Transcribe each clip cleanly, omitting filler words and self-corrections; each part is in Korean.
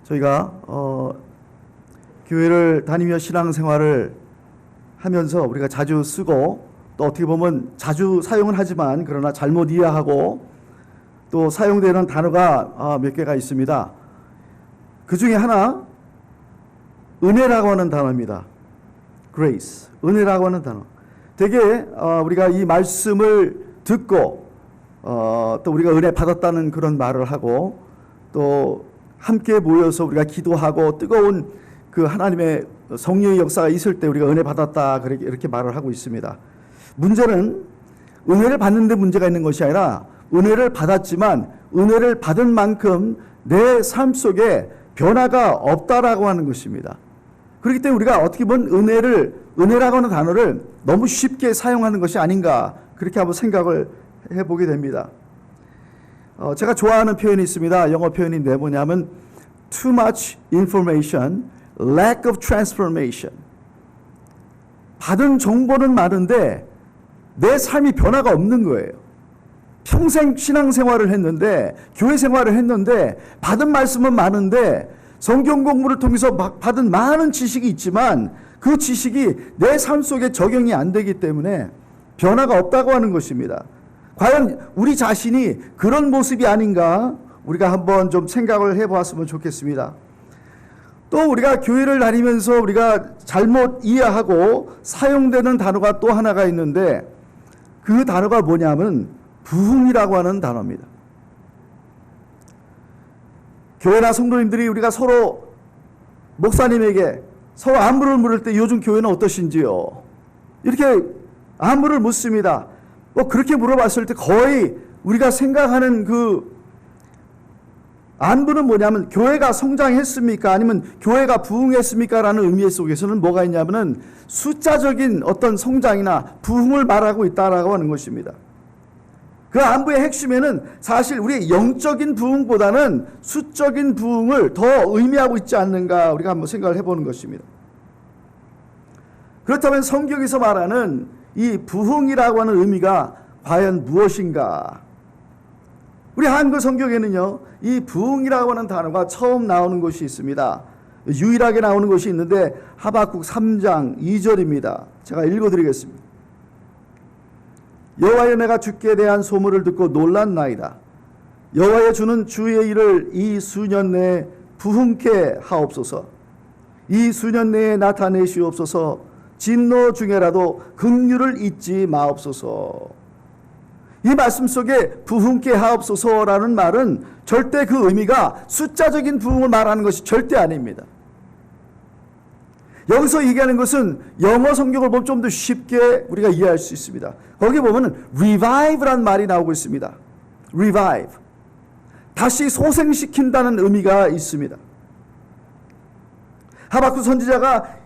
저희가 교회를 다니며 신앙생활을 하면서 우리가 자주 쓰고 또 어떻게 보면 자주 사용은 하지만 그러나 잘못 이해하고 또 사용되는 단어가 몇 개가 있습니다. 그 중에 하나 은혜라고 하는 단어입니다. grace, 은혜라고 하는 단어. 되게 우리가 이 말씀을 듣고 또 우리가 은혜 받았다는 그런 말을 하고 또 함께 모여서 우리가 기도하고 뜨거운 그 하나님의 성령의 역사가 있을 때 우리가 은혜 받았다 이렇게 말을 하고 있습니다. 문제는 은혜를 받는데 문제가 있는 것이 아니라 은혜를 받았지만 은혜를 받은 만큼 내 삶 속에 변화가 없다라고 하는 것입니다. 그렇기 때문에 우리가 어떻게 보면 은혜라고 하는 단어를 너무 쉽게 사용하는 것이 아닌가 그렇게 한번 생각을 해보게 됩니다. 제가 좋아하는 표현이 있습니다. 영어 표현인데 뭐냐면 too much information, lack of transformation. 받은 정보는 많은데 내 삶이 변화가 없는 거예요. 평생 신앙생활을 했는데 교회 생활을 했는데 받은 말씀은 많은데 성경 공부를 통해서 받은 많은 지식이 있지만 그 지식이 내 삶 속에 적용이 안 되기 때문에 변화가 없다고 하는 것입니다. 과연 우리 자신이 그런 모습이 아닌가 우리가 한번 좀 생각을 해보았으면 좋겠습니다. 또 우리가 교회를 다니면서 우리가 잘못 이해하고 사용되는 단어가 또 하나가 있는데 그 단어가 뭐냐면 부흥이라고 하는 단어입니다. 교회나 성도님들이 우리가 서로 목사님에게 서로 안부를 물을 때 요즘 교회는 어떠신지요? 이렇게 안부를 묻습니다. 그렇게 물어봤을 때 거의 우리가 생각하는 그 안부는 뭐냐면 교회가 성장했습니까? 아니면 교회가 부흥했습니까? 라는 의미 속에서는 뭐가 있냐면은 숫자적인 어떤 성장이나 부흥을 말하고 있다라고 하는 것입니다. 그 안부의 핵심에는 사실 우리의 영적인 부흥보다는 수적인 부흥을 더 의미하고 있지 않는가 우리가 한번 생각을 해보는 것입니다. 그렇다면 성경에서 말하는 이 부흥이라고 하는 의미가 과연 무엇인가? 우리 한글 성경에는요, 이 부흥이라고 하는 단어가 처음 나오는 것이 있습니다. 유일하게 나오는 것이 있는데 하박국 3장 2절입니다. 제가 읽어드리겠습니다. 여호와여 내가 주께 대한 소문을 듣고 놀랐나이다. 여호와여 주는 주의 일을 이 수년 내에 부흥케 하옵소서. 이 수년 내에 나타내시옵소서. 진노 중에라도 긍휼을 잊지 마옵소서. 이 말씀 속에 부흥케 하옵소서라는 말은 절대 그 의미가 숫자적인 부흥을 말하는 것이 절대 아닙니다. 여기서 얘기하는 것은 영어 성경을 보면 좀 더 쉽게 우리가 이해할 수 있습니다. 거기 보면 revive라는 말이 나오고 있습니다. revive. 다시 소생시킨다는 의미가 있습니다. 하박국 선지자가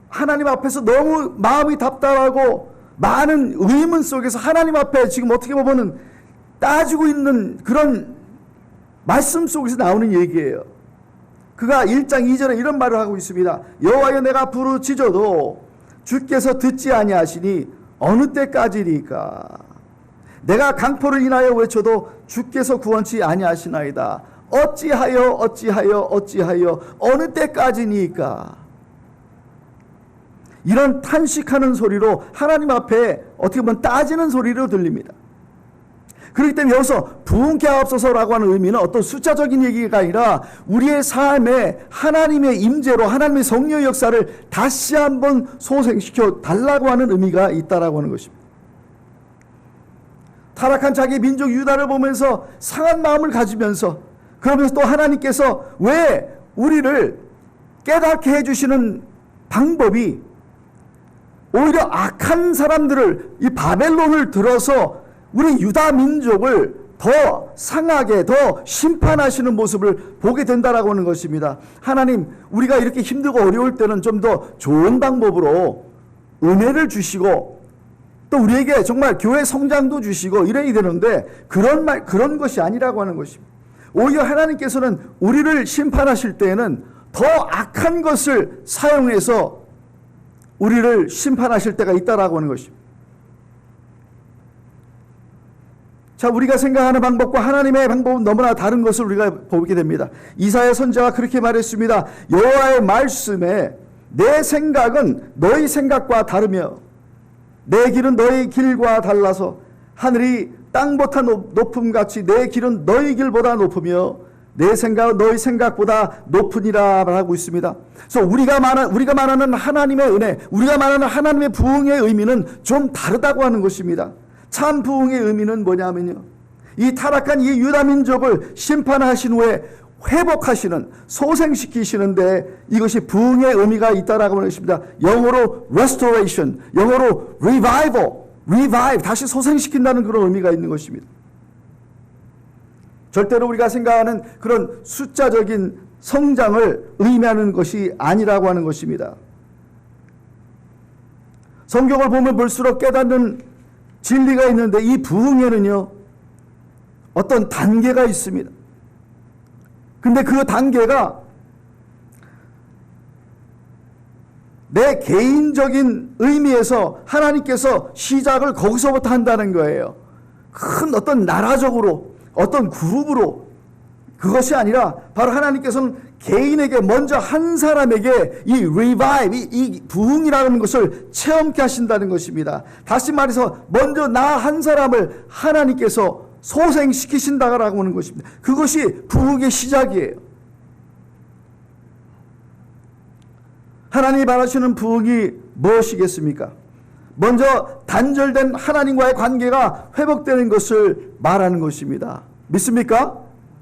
하나님 앞에서 너무 마음이 답답하고 많은 의문 속에서 하나님 앞에 지금 어떻게 보면 따지고 있는 그런 말씀 속에서 나오는 얘기예요. 그가 1장 2절에 이런 말을 하고 있습니다. 여호와여 내가 부르짖어도 주께서 듣지 아니하시니 어느 때까지리까? 내가 강포를 인하여 외쳐도 주께서 구원치 아니하시나이다. 어찌하여 어느 때까지니까? 이런 탄식하는 소리로 하나님 앞에 어떻게 보면 따지는 소리로 들립니다. 그렇기 때문에 여기서 부흥케 하옵소서라고 하는 의미는 어떤 숫자적인 얘기가 아니라 우리의 삶에 하나님의 임재로 하나님의 성령의 역사를 다시 한번 소생시켜 달라고 하는 의미가 있다라고 하는 것입니다. 타락한 자기 민족 유다를 보면서 상한 마음을 가지면서 그러면서 또 하나님께서 왜 우리를 깨닫게 해주시는 방법이 오히려 악한 사람들을 이 바벨론을 들어서 우리 유다 민족을 더 상하게 더 심판하시는 모습을 보게 된다라고 하는 것입니다. 하나님 우리가 이렇게 힘들고 어려울 때는 좀 더 좋은 방법으로 은혜를 주시고 또 우리에게 정말 교회 성장도 주시고 이래야 되는데 그런 것이 아니라고 하는 것입니다. 오히려 하나님께서는 우리를 심판하실 때에는 더 악한 것을 사용해서 우리를 심판하실 때가 있다라고 하는 것입니다. 자, 우리가 생각하는 방법과 하나님의 방법은 너무나 다른 것을 우리가 보게 됩니다. 이사야 선지자가 그렇게 말했습니다. 여호와의 말씀에 내 생각은 너희 생각과 다르며 내 길은 너희 길과 달라서 하늘이 땅보다 높음같이 내 길은 너희 길보다 높으며 내 생각은 너희 생각보다 높으니라 말하고 있습니다. 그래서 우리가 말하는 하나님의 은혜, 우리가 말하는 하나님의 부흥의 의미는 좀 다르다고 하는 것입니다. 참 부흥의 의미는 뭐냐면요, 이 타락한 이 유다 민족을 심판하신 후에 회복하시는, 소생시키시는데 이것이 부흥의 의미가 있다라고 하는 것입니다. 영어로 restoration, 영어로 revive, 다시 소생시킨다는 그런 의미가 있는 것입니다. 절대로 우리가 생각하는 그런 숫자적인 성장을 의미하는 것이 아니라고 하는 것입니다. 성경을 보면 볼수록 깨닫는 진리가 있는데 이 부흥에는요, 어떤 단계가 있습니다. 근데 그 단계가 내 개인적인 의미에서 하나님께서 시작을 거기서부터 한다는 거예요. 큰 어떤 나라적으로, 어떤 그룹으로, 그것이 아니라 바로 하나님께서는 개인에게, 먼저 한 사람에게 이 revive, 이 부흥이라는 것을 체험케 하신다는 것입니다. 다시 말해서 먼저 나 한 사람을 하나님께서 소생시키신다라고 하는 것입니다. 그것이 부흥의 시작이에요. 하나님이 바라시는 부흥이 무엇이겠습니까? 먼저 단절된 하나님과의 관계가 회복되는 것을 말하는 것입니다. 믿습니까?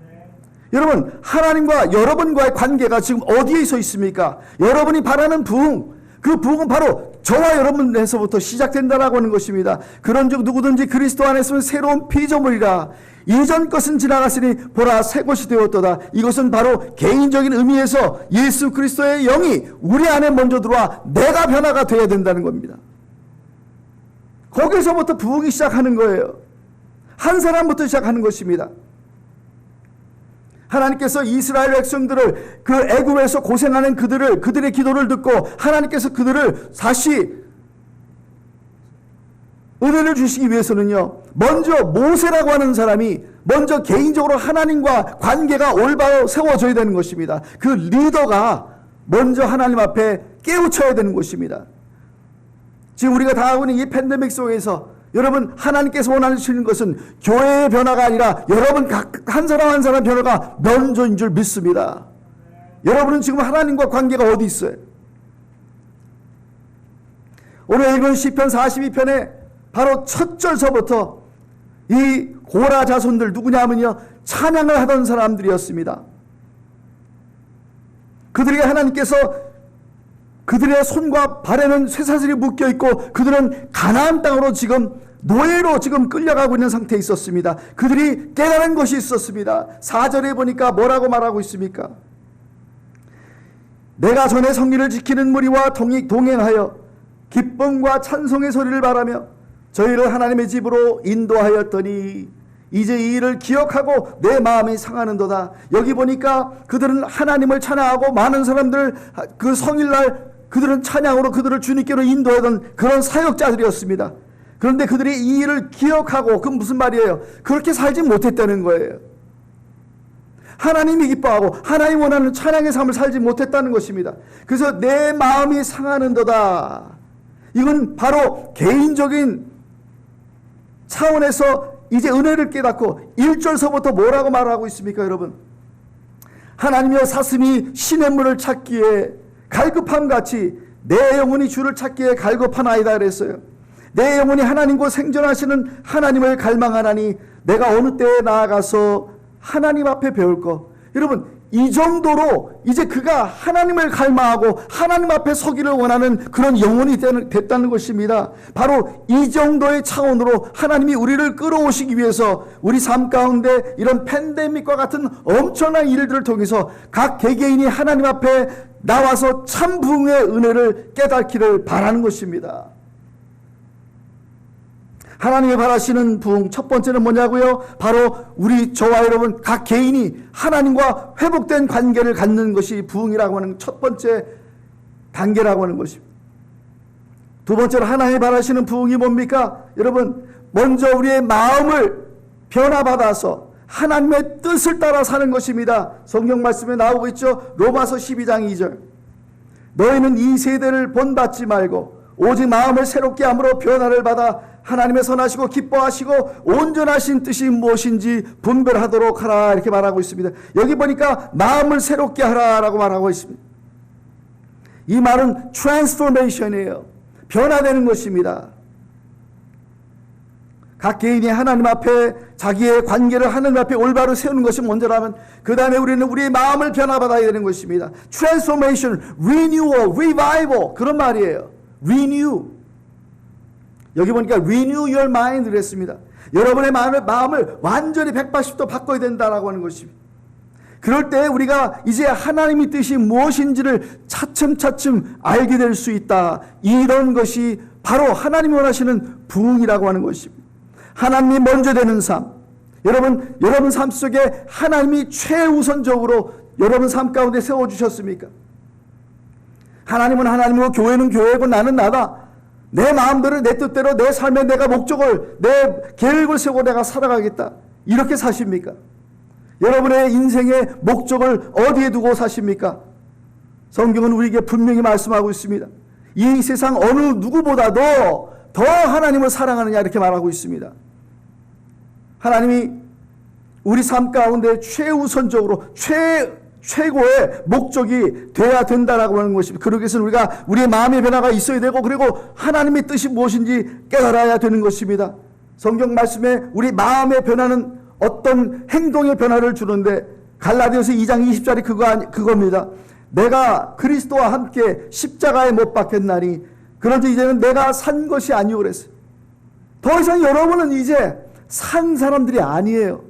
네. 여러분, 하나님과 여러분과의 관계가 지금 어디에 서 있습니까? 여러분이 바라는 부흥, 그 부흥은 바로 저와 여러분에서부터 시작된다라고 하는 것입니다. 그런즉 누구든지 그리스도 안에 있으면 새로운 피조물이라. 이전 것은 지나갔으니 보라 새 것이 되었도다. 이것은 바로 개인적인 의미에서 예수 그리스도의 영이 우리 안에 먼저 들어와 내가 변화가 되어야 된다는 겁니다. 거기서부터 부흥이 시작하는 거예요. 한 사람부터 시작하는 것입니다. 하나님께서 이스라엘 백성들을, 그 애굽에서 고생하는 그들의 기도를 듣고 하나님께서 그들을 다시 은혜를 주시기 위해서는요, 먼저 모세라고 하는 사람이 먼저 개인적으로 하나님과 관계가 올바로 세워져야 되는 것입니다. 그 리더가 먼저 하나님 앞에 깨우쳐야 되는 것입니다. 지금 우리가 당하고 있는 이 팬데믹 속에서 여러분, 하나님께서 원하시는 것은 교회의 변화가 아니라 여러분 한 사람 한 사람 변화가 먼저인 줄 믿습니다. 여러분은 지금 하나님과 관계가 어디 있어요? 오늘 읽은 시편 42편에 바로 첫 절서부터 이 고라 자손들 누구냐면요, 찬양을 하던 사람들이었습니다. 그들에게 하나님께서 그들의 손과 발에는 쇠사슬이 묶여 있고 그들은 가나안 땅으로 지금 노예로 지금 끌려가고 있는 상태에 있었습니다. 그들이 깨달은 것이 있었습니다. 4절에 보니까 뭐라고 말하고 있습니까? 내가 전에 성리를 지키는 무리와 동행하여 기쁨과 찬송의 소리를 바라며 저희를 하나님의 집으로 인도하였더니 이제 이 일을 기억하고 내 마음이 상하는도다. 여기 보니까 그들은 하나님을 찬양하고 많은 사람들 그 성일날 그들은 찬양으로 그들을 주님께로 인도하던 그런 사역자들이었습니다. 그런데 그들이 이 일을 기억하고, 그건 무슨 말이에요? 그렇게 살지 못했다는 거예요. 하나님이 기뻐하고 하나님 원하는 찬양의 삶을 살지 못했다는 것입니다. 그래서 내 마음이 상하는도다. 이건 바로 개인적인 차원에서 이제 은혜를 깨닫고 1절서부터 뭐라고 말하고 있습니까, 여러분? 하나님이여 사슴이 시냇물을 찾기에 갈급함같이 내 영혼이 주를 찾기에 갈급하나이다 그랬어요. 내 영혼이 하나님과 생존하시는 하나님을 갈망하나니 내가 어느 때에 나아가서 하나님 앞에 배울 것. 여러분, 이 정도로 이제 그가 하나님을 갈망하고 하나님 앞에 서기를 원하는 그런 영혼이 됐다는 것입니다. 바로 이 정도의 차원으로 하나님이 우리를 끌어오시기 위해서 우리 삶 가운데 이런 팬데믹과 같은 엄청난 일들을 통해서 각 개개인이 하나님 앞에 나와서 참 부흥의 은혜를 깨닫기를 바라는 것입니다. 하나님이 바라시는 부흥 첫 번째는 뭐냐고요? 바로 우리 저와 여러분 각 개인이 하나님과 회복된 관계를 갖는 것이 부흥이라고 하는 첫 번째 단계라고 하는 것입니다. 두 번째로 하나님이 바라시는 부흥이 뭡니까? 여러분, 먼저 우리의 마음을 변화받아서 하나님의 뜻을 따라 사는 것입니다. 성경 말씀에 나오고 있죠. 로마서 12장 2절. 너희는 이 세대를 본받지 말고 오직 마음을 새롭게 함으로 변화를 받아 하나님의 선하시고 기뻐하시고 온전하신 뜻이 무엇인지 분별하도록 하라, 이렇게 말하고 있습니다. 여기 보니까 마음을 새롭게 하라라고 말하고 있습니다. 이 말은 트랜스포메이션이에요. 변화되는 것입니다. 각 개인이 하나님 앞에 자기의 관계를 하나님 앞에 올바로 세우는 것이 먼저라면 그 다음에 우리는 우리의 마음을 변화받아야 되는 것입니다. 트랜스포메이션, 리뉴얼, 리바이벌, 그런 말이에요. renew. 여기 보니까 renew your mind 그랬습니다. 여러분의 마음을 완전히 180도 바꿔야 된다라고 하는 것입니다. 그럴 때 우리가 이제 하나님의 뜻이 무엇인지를 차츰차츰 알게 될 수 있다. 이런 것이 바로 하나님이 원하시는 부흥이라고 하는 것입니다. 하나님이 먼저 되는 삶. 여러분 삶 속에 하나님이 최우선적으로 여러분 삶 가운데 세워주셨습니까? 하나님은 하나님이고 교회는 교회고 나는 나다. 내 마음대로 내 뜻대로 내 삶에 내가 목적을 내 계획을 세우고 내가 살아가겠다. 이렇게 사십니까? 여러분의 인생의 목적을 어디에 두고 사십니까? 성경은 우리에게 분명히 말씀하고 있습니다. 이 세상 어느 누구보다도 더 하나님을 사랑하느냐 이렇게 말하고 있습니다. 하나님이 우리 삶 가운데 최우선적으로 최고의 목적이 되어야 된다라고 하는 것입니다. 그러기 위해서는 우리가 우리의 마음의 변화가 있어야 되고 그리고 하나님의 뜻이 무엇인지 깨달아야 되는 것입니다. 성경 말씀에 우리 마음의 변화는 어떤 행동의 변화를 주는데 갈라디아서 2장 20절이 그겁니다. 내가 그리스도와 함께 십자가에 못 박혔나니 그런데 이제는 내가 산 것이 아니오 그랬어요. 더 이상 여러분은 이제 산 사람들이 아니에요.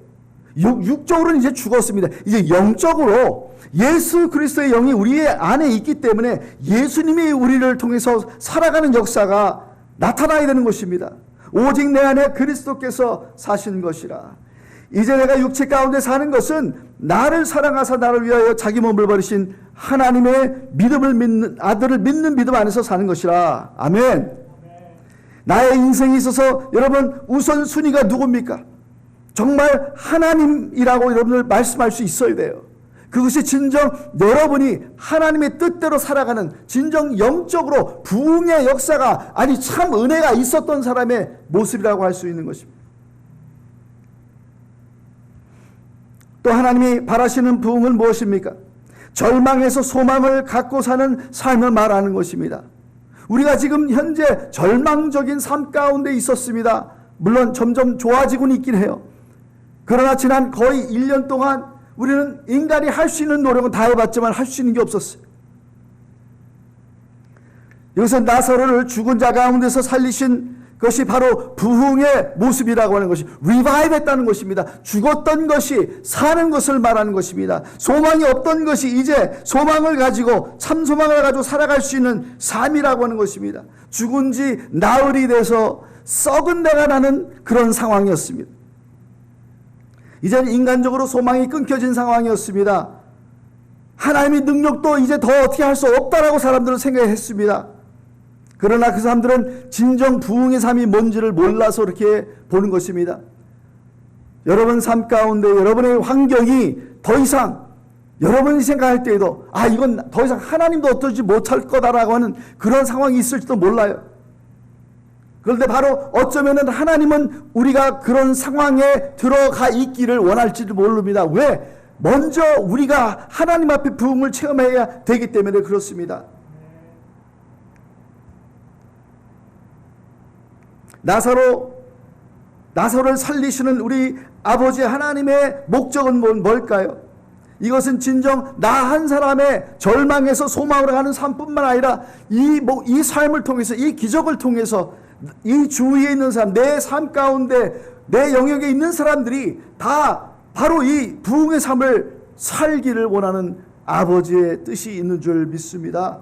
육적으로는 이제 죽었습니다. 이제 영적으로 예수 그리스도의 영이 우리 안에 있기 때문에 예수님이 우리를 통해서 살아가는 역사가 나타나야 되는 것입니다. 오직 내 안에 그리스도께서 사신 것이라. 이제 내가 육체 가운데 사는 것은 나를 사랑하사 나를 위하여 자기 몸을 버리신 하나님의 믿음을 믿는 아들을 믿는 믿음 안에서 사는 것이라. 아멘. 나의 인생에 있어서 여러분 우선순위가 누굽니까? 정말 하나님이라고 여러분들 말씀할 수 있어야 돼요. 그것이 진정 여러분이 하나님의 뜻대로 살아가는 진정 영적으로 부흥의 역사가 아니 참 은혜가 있었던 사람의 모습이라고 할 수 있는 것입니다. 또 하나님이 바라시는 부흥은 무엇입니까? 절망에서 소망을 갖고 사는 삶을 말하는 것입니다. 우리가 지금 현재 절망적인 삶 가운데 있었습니다. 물론 점점 좋아지고는 있긴 해요. 그러나 지난 거의 1년 동안 우리는 인간이 할 수 있는 노력은 다 해봤지만 할 수 있는 게 없었어요. 여기서 나사로를 죽은 자 가운데서 살리신 것이 바로 부흥의 모습이라고 하는 것이 리바이브 했다는 것입니다. 죽었던 것이 사는 것을 말하는 것입니다. 소망이 없던 것이 이제 소망을 가지고 참 소망을 가지고 살아갈 수 있는 삶이라고 하는 것입니다. 죽은 지 나흘이 돼서 썩은 데가 나는 그런 상황이었습니다. 이제는 인간적으로 소망이 끊겨진 상황이었습니다. 하나님의 능력도 이제 더 어떻게 할 수 없다라고 사람들은 생각했습니다. 그러나 그 사람들은 진정 부흥의 삶이 뭔지를 몰라서 그렇게 보는 것입니다. 여러분 삶 가운데 여러분의 환경이 더 이상 여러분이 생각할 때에도 이건 더 이상 하나님도 어떨지 못할 거다라고 하는 그런 상황이 있을지도 몰라요. 그런데 바로 어쩌면은 하나님은 우리가 그런 상황에 들어가 있기를 원할지도 모릅니다. 왜? 먼저 우리가 하나님 앞에 부흥을 체험해야 되기 때문에 그렇습니다. 나사로를 살리시는 우리 아버지 하나님의 목적은 뭘까요? 이것은 진정 나 한 사람의 절망에서 소망으로 가는 삶뿐만 아니라 이 삶을 통해서 이 기적을 통해서 이 주위에 있는 사람, 내 삶 가운데 내 영역에 있는 사람들이 다 바로 이 부흥의 삶을 살기를 원하는 아버지의 뜻이 있는 줄 믿습니다.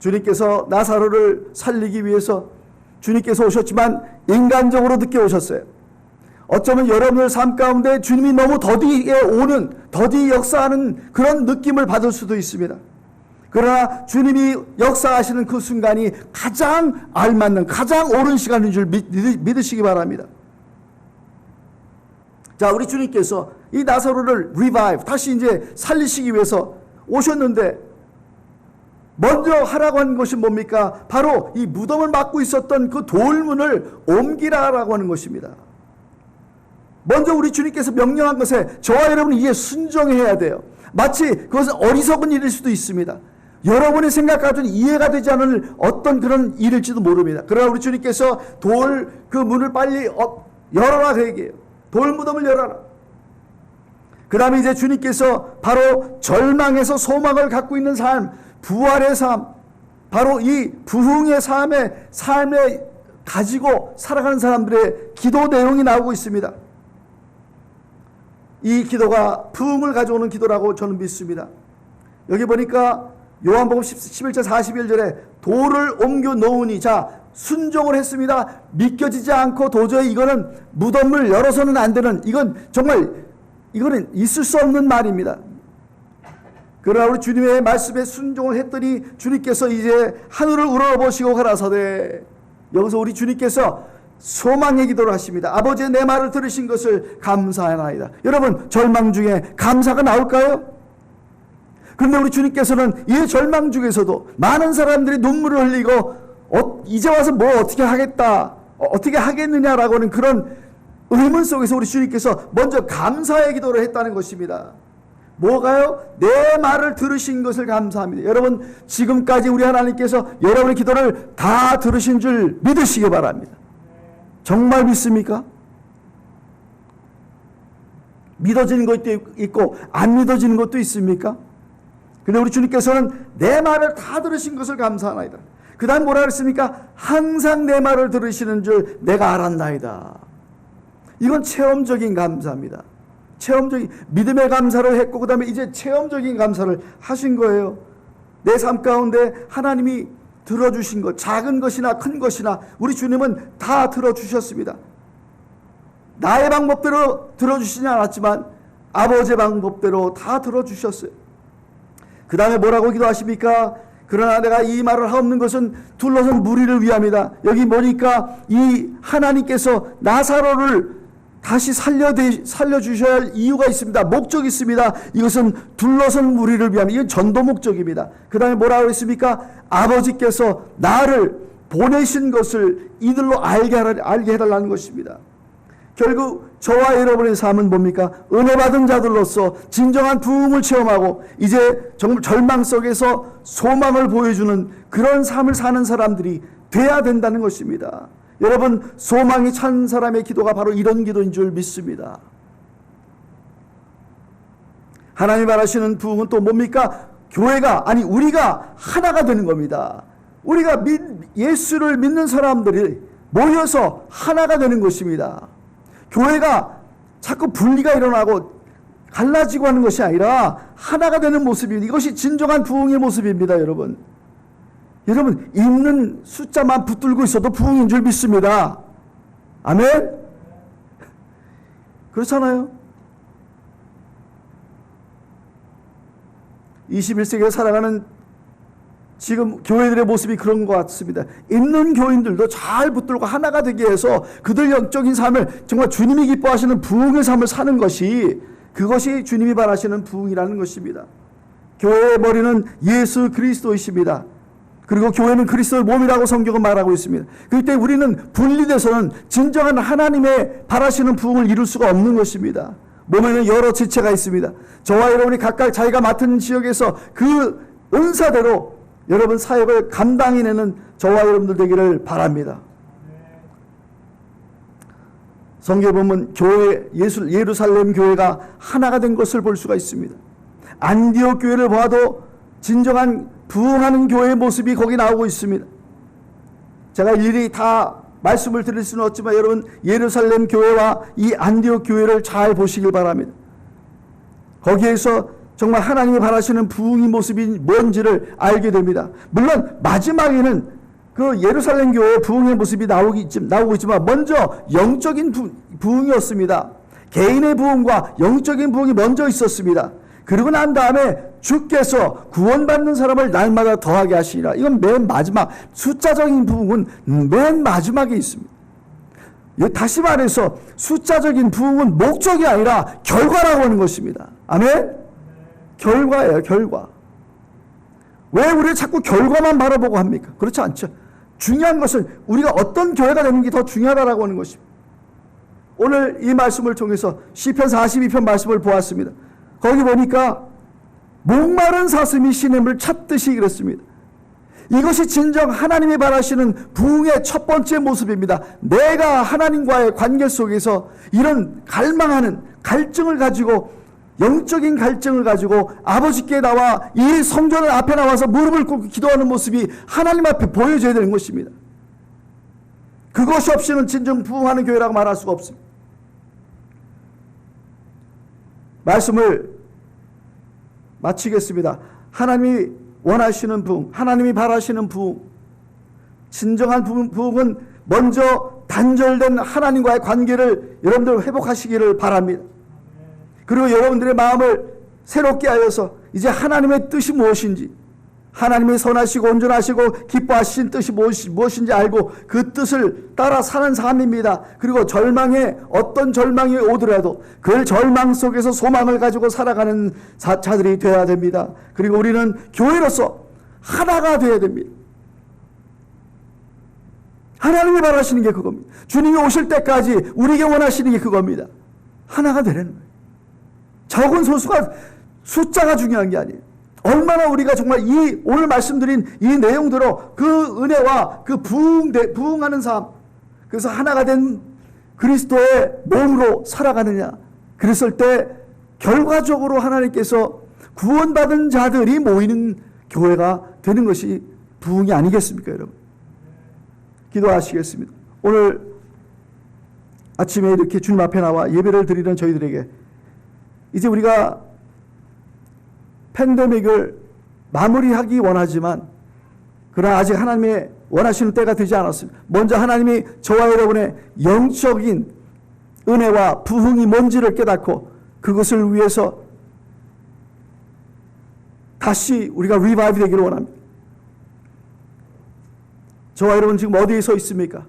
주님께서 나사로를 살리기 위해서 주님께서 오셨지만 인간적으로 늦게 오셨어요. 어쩌면 여러분의 삶 가운데 주님이 너무 더디 역사하는 그런 느낌을 받을 수도 있습니다. 그러나 주님이 역사하시는 그 순간이 가장 알맞는 가장 옳은 시간인 줄 믿으시기 바랍니다. 자, 우리 주님께서 이 나사로를 revive, 다시 이제 살리시기 위해서 오셨는데 먼저 하라고 한 것이 뭡니까? 바로 이 무덤을 막고 있었던 그 돌문을 옮기라라고 하는 것입니다. 먼저 우리 주님께서 명령한 것에 저와 여러분이 이에 순종해야 돼요. 마치 그것은 어리석은 일일 수도 있습니다. 여러분이 생각하던 이해가 되지 않을 어떤 그런 일일지도 모릅니다. 그러나 우리 주님께서 그 문을 빨리 열어라 그 얘기예요. 돌무덤을 열어라. 그 다음에 이제 주님께서 바로 절망에서 소망을 갖고 있는 삶, 부활의 삶, 바로 이 부흥의 삶에 가지고 살아가는 사람들의 기도 내용이 나오고 있습니다. 이 기도가 부흥을 가져오는 기도라고 저는 믿습니다. 여기 보니까 요한복음 11장 41절에 돌을 옮겨 놓으니, 자, 순종을 했습니다. 믿겨지지 않고 도저히 이거는 무덤을 열어서는 안 되는, 이거는 있을 수 없는 말입니다. 그러나 우리 주님의 말씀에 순종을 했더니 주님께서 이제 하늘을 우러러보시고 가라사대, 여기서 우리 주님께서 소망의 기도를 하십니다. 아버지의 내 말을 들으신 것을 감사하나이다. 여러분, 절망 중에 감사가 나올까요? 그런데 우리 주님께서는 이 절망 중에서도 많은 사람들이 눈물을 흘리고 이제 와서 뭐 어떻게 하겠다, 어떻게 하겠느냐라고 하는 그런 의문 속에서 우리 주님께서 먼저 감사의 기도를 했다는 것입니다. 뭐가요? 내 말을 들으신 것을 감사합니다. 여러분, 지금까지 우리 하나님께서 여러분의 기도를 다 들으신 줄 믿으시기 바랍니다. 정말 믿습니까? 믿어지는 것도 있고 안 믿어지는 것도 있습니까? 근데 우리 주님께서는 내 말을 다 들으신 것을 감사하나이다. 그 다음 뭐라 그랬습니까? 항상 내 말을 들으시는 줄 내가 알았나이다. 이건 체험적인 감사입니다. 체험적인 믿음의 감사를 했고 그 다음에 이제 체험적인 감사를 하신 거예요. 내 삶 가운데 하나님이 들어주신 것, 작은 것이나 큰 것이나 우리 주님은 다 들어주셨습니다. 나의 방법대로 들어주시지 않았지만 아버지의 방법대로 다 들어주셨어요. 그 다음에 뭐라고 기도하십니까? 그러나 내가 이 말을 하옵는 것은 둘러선 무리를 위함이다. 여기 보니까 이 하나님께서 나사로를 다시 살려주셔야 할 이유가 있습니다. 목적이 있습니다. 이것은 둘러선 무리를 위함. 이건 전도 목적입니다. 그 다음에 뭐라고 했습니까? 아버지께서 나를 보내신 것을 이들로 알게 해달라는 것입니다. 결국 저와 여러분의 삶은 뭡니까? 은혜 받은 자들로서 진정한 부흥을 체험하고 이제 정말 절망 속에서 소망을 보여주는 그런 삶을 사는 사람들이 돼야 된다는 것입니다. 여러분, 소망이 찬 사람의 기도가 바로 이런 기도인 줄 믿습니다. 하나님 말하시는 부흥은 또 뭡니까? 우리가 하나가 되는 겁니다. 우리가 예수를 믿는 사람들이 모여서 하나가 되는 것입니다. 교회가 자꾸 분리가 일어나고 갈라지고 하는 것이 아니라 하나가 되는 모습입니다. 이것이 진정한 부흥의 모습입니다, 여러분. 여러분, 있는 숫자만 붙들고 있어도 부흥인 줄 믿습니다. 아멘? 그렇잖아요. 21세기에 살아가는 지금 교회들의 모습이 그런 것 같습니다. 있는 교인들도 잘 붙들고 하나가 되게 해서 그들 영적인 삶을 정말 주님이 기뻐하시는 부흥의 삶을 사는 그것이 주님이 바라시는 부흥이라는 것입니다. 교회의 머리는 예수 그리스도이십니다. 그리고 교회는 그리스도의 몸이라고 성경은 말하고 있습니다. 그때 우리는 분리돼서는 진정한 하나님의 바라시는 부흥을 이룰 수가 없는 것입니다. 몸에는 여러 지체가 있습니다. 저와 여러분이 각각 자기가 맡은 지역에서 그 은사대로 여러분 사역을 감당해내는 저와 여러분들 되기를 바랍니다. 성경에 보면 예루살렘 교회가 하나가 된 것을 볼 수가 있습니다. 안디옥 교회를 봐도 진정한 부흥하는 교회의 모습이 거기 나오고 있습니다. 제가 일일이 다 말씀을 드릴 수는 없지만 여러분, 예루살렘 교회와 이 안디옥 교회를 잘 보시길 바랍니다. 거기에서 정말 하나님이 바라시는 부흥의 모습이 뭔지를 알게 됩니다. 물론 마지막에는 그 예루살렘 교회의 부흥의 모습이 나오고 있지만 먼저 영적인 부흥이었습니다. 개인의 부흥과 영적인 부흥이 먼저 있었습니다. 그리고 난 다음에 주께서 구원받는 사람을 날마다 더하게 하시리라. 이건 맨 마지막, 숫자적인 부분은 맨 마지막에 있습니다. 다시 말해서 숫자적인 부흥은 목적이 아니라 결과라고 하는 것입니다. 아멘? 결과예요, 결과. 왜 우리가 자꾸 결과만 바라보고 합니까? 그렇지 않죠. 중요한 것은 우리가 어떤 교회가 되는 게 더 중요하다라고 하는 것입니다. 오늘 이 말씀을 통해서 시편 42편 말씀을 보았습니다. 거기 보니까 목마른 사슴이 시냇물 찾듯이 그랬습니다. 이것이 진정 하나님이 바라시는 부흥의 첫 번째 모습입니다. 내가 하나님과의 관계 속에서 이런 갈망하는 갈증을 가지고, 영적인 갈증을 가지고 아버지께 나와 이 성전 앞에 나와서 무릎을 꿇고 기도하는 모습이 하나님 앞에 보여져야 되는 것입니다. 그것이 없이는 진정 부흥하는 교회라고 말할 수가 없습니다. 말씀을 마치겠습니다. 하나님이 원하시는 부흥, 하나님이 바라시는 부흥, 진정한 부흥은 먼저 단절된 하나님과의 관계를 여러분들 회복하시기를 바랍니다. 그리고 여러분들의 마음을 새롭게 하여서 이제 하나님의 뜻이 무엇인지, 하나님의 선하시고 온전하시고 기뻐하신 뜻이 무엇인지 알고 그 뜻을 따라 사는 삶입니다. 그리고 어떤 절망이 오더라도 그 절망 속에서 소망을 가지고 살아가는 자들이 되어야 됩니다. 그리고 우리는 교회로서 하나가 되어야 됩니다. 하나님이 바라시는 게 그겁니다. 주님이 오실 때까지 우리에게 원하시는 게 그겁니다. 하나가 되라는 거예요. 적은 소수가, 숫자가 중요한 게 아니에요. 얼마나 우리가 정말 오늘 말씀드린 이 내용대로 그 은혜와 그 부흥하는 삶, 그래서 하나가 된 그리스도의 몸으로 살아가느냐. 그랬을 때 결과적으로 하나님께서 구원받은 자들이 모이는 교회가 되는 것이 부흥이 아니겠습니까, 여러분? 기도하시겠습니다. 오늘 아침에 이렇게 주님 앞에 나와 예배를 드리는 저희들에게 이제 우리가 팬데믹을 마무리하기 원하지만, 그러나 아직 하나님의 원하시는 때가 되지 않았습니다. 먼저 하나님이 저와 여러분의 영적인 은혜와 부흥이 뭔지를 깨닫고 그것을 위해서 다시 우리가 리바이브 되기를 원합니다. 저와 여러분 지금 어디에 서 있습니까?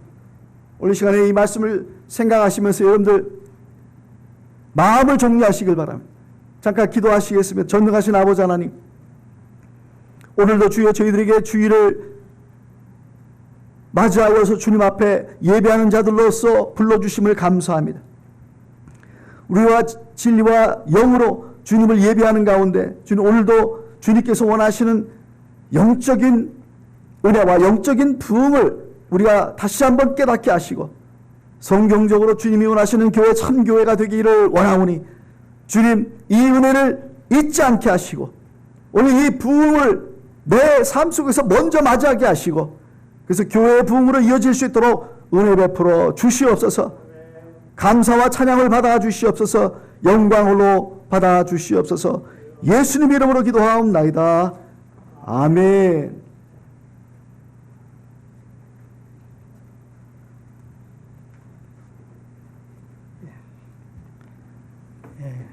오늘 시간에 이 말씀을 생각하시면서 여러분들 마음을 정리하시길 바랍니다. 잠깐 기도하시겠습니다. 전능하신 아버지 하나님, 오늘도 주여 저희들에게 주의를 맞이하여서 주님 앞에 예배하는 자들로서 불러주심을 감사합니다. 우리와 진리와 영으로 주님을 예배하는 가운데 주님, 오늘도 주님께서 원하시는 영적인 은혜와 영적인 부흥을 우리가 다시 한번 깨닫게 하시고 성경적으로 주님이 원하시는 교회, 참교회가 되기를 원하오니 주님, 이 은혜를 잊지 않게 하시고 오늘 이 부흥을 내 삶 속에서 먼저 맞이하게 하시고, 그래서 교회의 부흥으로 이어질 수 있도록 은혜 베풀어 주시옵소서. 감사와 찬양을 받아 주시옵소서. 영광으로 받아 주시옵소서. 예수님 이름으로 기도하옵나이다. 아멘. 예.